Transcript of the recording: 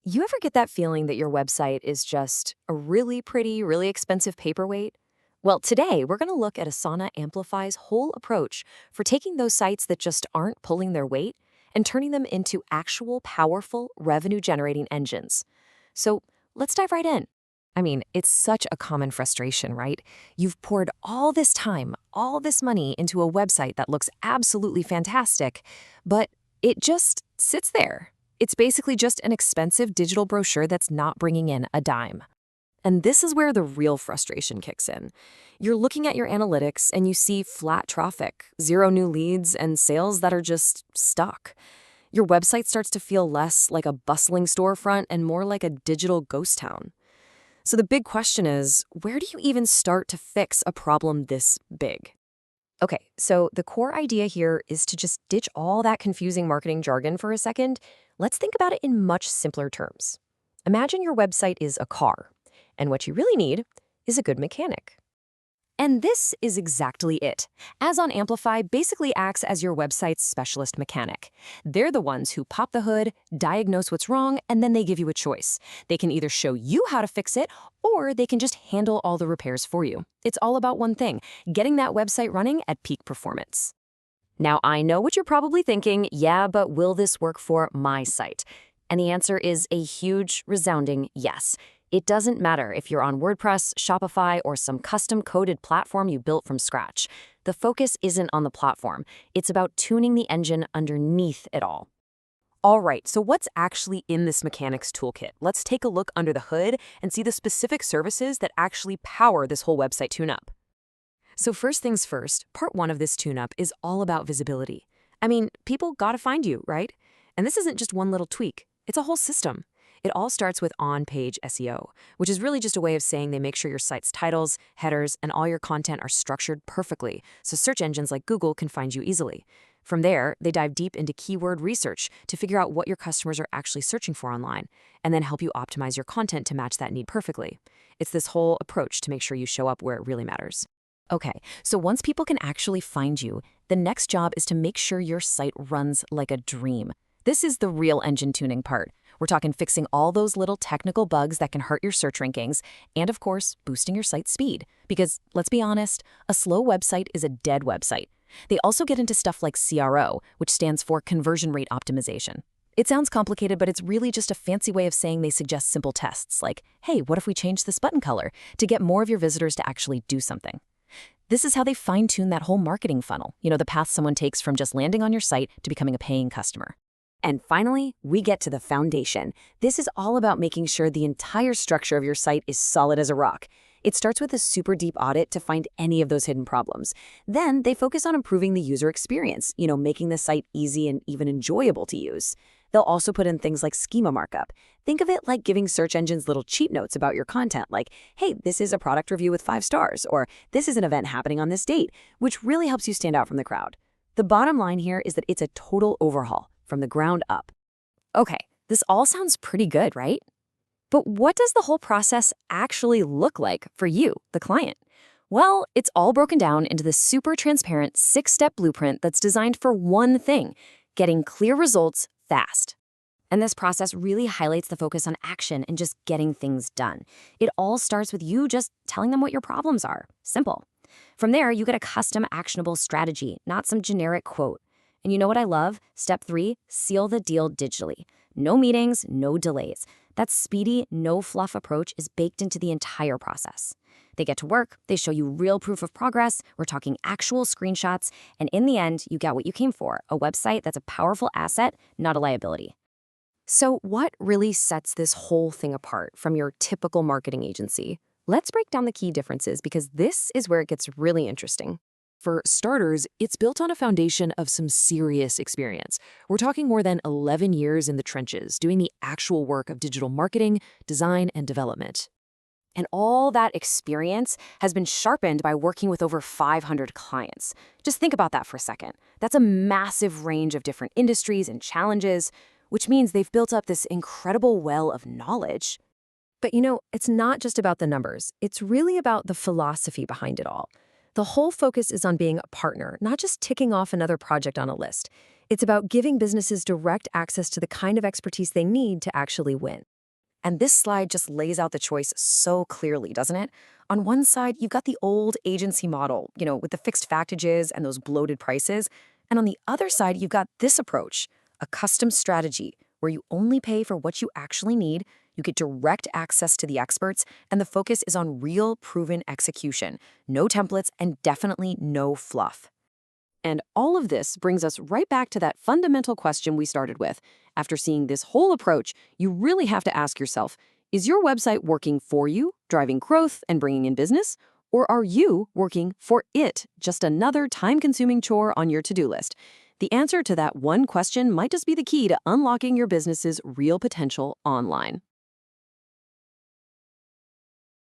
You ever get that feeling that your website is just a really pretty, really expensive paperweight? Well, today we're going to look at Asana Amplify's whole approach for taking those sites that just aren't pulling their weight and turning them into actual powerful revenue generating engines. So let's dive right in. I mean, it's such a common frustration, right? You've poured all this time, all this money into a website that looks absolutely fantastic, but it just sits there. It's basically just an expensive digital brochure that's not bringing in a dime. And this is where the real frustration kicks in. You're looking at your analytics and you see flat traffic, zero new leads, and sales that are just stuck. Your website starts to feel less like a bustling storefront and more like a digital ghost town. So the big question is, where do you even start to fix a problem this big? Okay, so the core idea here is to just ditch all that confusing marketing jargon for a second. Let's think about it in much simpler terms. Imagine your website is a car, and what you really need is a good mechanic. And this is exactly it. Asan Amplify basically acts as your website's specialist mechanic. They're the ones who pop the hood, diagnose what's wrong, and then they give you a choice. They can either show you how to fix it, or they can just handle all the repairs for you. It's all about one thing, getting that website running at peak performance. Now, I know what you're probably thinking, yeah, but will this work for my site? And the answer is a huge, resounding yes. It doesn't matter if you're on WordPress, Shopify, or some custom-coded platform you built from scratch. The focus isn't on the platform. It's about tuning the engine underneath it all. All right, so what's actually in this mechanics toolkit? Let's take a look under the hood and see the specific services that actually power this whole website tune-up. So first things first, part one of this tune-up is all about visibility. I mean, people gotta find you, right? And this isn't just one little tweak. It's a whole system. It all starts with on-page SEO, which is really just a way of saying they make sure your site's titles, headers, and all your content are structured perfectly, so search engines like Google can find you easily. From there, they dive deep into keyword research to figure out what your customers are actually searching for online, and then help you optimize your content to match that need perfectly. It's this whole approach to make sure you show up where it really matters. Okay, so once people can actually find you, the next job is to make sure your site runs like a dream. This is the real engine tuning part. We're talking fixing all those little technical bugs that can hurt your search rankings, and of course, boosting your site's speed. Because, let's be honest, a slow website is a dead website. They also get into stuff like CRO, which stands for conversion rate optimization. It sounds complicated, but it's really just a fancy way of saying they suggest simple tests, like, hey, what if we change this button color, to get more of your visitors to actually do something. This is how they fine-tune that whole marketing funnel, the path someone takes from just landing on your site to becoming a paying customer. And finally, we get to the foundation. This is all about making sure the entire structure of your site is solid as a rock. It starts with a super deep audit to find any of those hidden problems. Then they focus on improving the user experience, making the site easy and even enjoyable to use. They'll also put in things like schema markup. Think of it like giving search engines little cheat notes about your content, like, hey, this is a product review with 5 stars, or this is an event happening on this date, which really helps you stand out from the crowd. The bottom line here is that it's a total overhaul from the ground up. Okay, this all sounds pretty good, right? But what does the whole process actually look like for you, the client? Well, it's all broken down into this super transparent 6-step blueprint that's designed for one thing: getting clear results fast. And this process really highlights the focus on action and just getting things done. It all starts with you just telling them what your problems are. Simple. From there, you get a custom actionable strategy, not some generic quote. And you know what I love? Step 3, seal the deal digitally. No meetings, no delays. That speedy, no fluff approach is baked into the entire process. They get to work, they show you real proof of progress, we're talking actual screenshots, and in the end, you get what you came for, a website that's a powerful asset, not a liability. So what really sets this whole thing apart from your typical marketing agency? Let's break down the key differences, because this is where it gets really interesting. For starters, it's built on a foundation of some serious experience. We're talking more than 11 years in the trenches, doing the actual work of digital marketing, design, and development. And all that experience has been sharpened by working with over 500 clients. Just think about that for a second. That's a massive range of different industries and challenges, which means they've built up this incredible well of knowledge. But it's not just about the numbers. It's really about the philosophy behind it all. The whole focus is on being a partner, not just ticking off another project on a list. It's about giving businesses direct access to the kind of expertise they need to actually win. And this slide just lays out the choice so clearly, doesn't it? On one side, you've got the old agency model, with the fixed factages and those bloated prices. And on the other side, you've got this approach, a custom strategy, where you only pay for what you actually need, you get direct access to the experts, and the focus is on real, proven execution. No templates and definitely no fluff. And all of this brings us right back to that fundamental question we started with. After seeing this whole approach, you really have to ask yourself, is your website working for you, driving growth and bringing in business? Or are you working for it, just another time-consuming chore on your to-do list? The answer to that one question might just be the key to unlocking your business's real potential online.